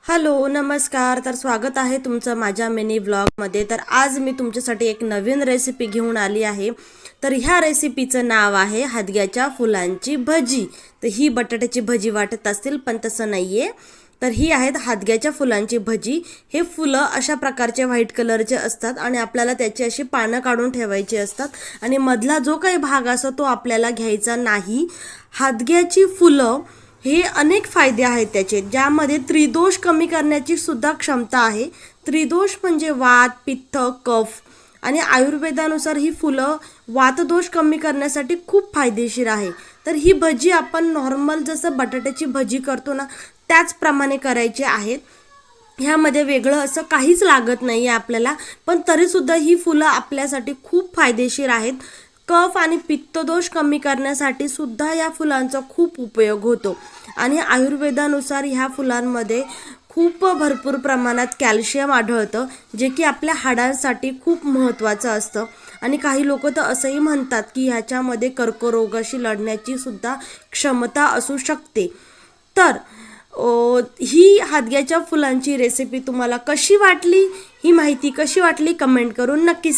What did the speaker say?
Hello नमस्कार। तर स्वागत आहे तुमचं माझ्या मिनी व्लॉगमध्ये। तर आज मी तुमच्यासाठी एक नवीन रेसिपी घेऊन आली आहे। तर ह्या रेसिपीचं नाव आहे हादग्याच्या फुलांची भजी। तर ही बटाट्याची भजी वाटत असतील पण तसं नाहीये। तर ही आहेत हादग्याच्या फुलांची भजी। हे फुलं अशा प्रकारचे व्हाईट कलरचे असतात आणि आपल्याला त्याची अशी पानं काढून ठेवायची असतात आणि मधला जो काही भाग असतो तो आपल्याला घ्यायचा नाही। हादग्याची फुलं हे अनेक फायदे आहेत त्याचे, ज्यामध्ये त्रिदोष कमी करण्याची सुद्धा क्षमता आहे। त्रिदोष म्हणजे वात, पित्त, कफ आणि आयुर्वेदानुसार ही फुलं वातदोष कमी करण्यासाठी खूप फायदेशीर आहे। तर ही भजी आपण नॉर्मल जसं बटाट्याची भजी करतो ना त्याचप्रमाणे करायची आहेत। ह्यामध्ये वेगळं असं काहीच लागत नाही आहे आपल्याला, पण तरीसुद्धा ही फुलं आपल्यासाठी खूप फायदेशीर आहेत। कफ आणि पित्तदोष कमी करण्यासाठी सुद्धा या फुलांचा खूप उपयोग होतो आणि आयुर्वेदानुसार ह्या फुलांमध्ये खूप भरपूर प्रमाणात कॅल्शियम आढळतं, जे की आपल्या हाडांसाठी खूप महत्त्वाचं असतं। आणि काही लोक तर असंही म्हणतात की ह्याच्यामध्ये कर्करोगाशी लढण्याची सुद्धा क्षमता असू शकते। तर ही हादग्याच्या फुलांची रेसिपी तुम्हाला कशी वाटली, ही माहिती कशी वाटली कमेंट करून नक्की सांगा।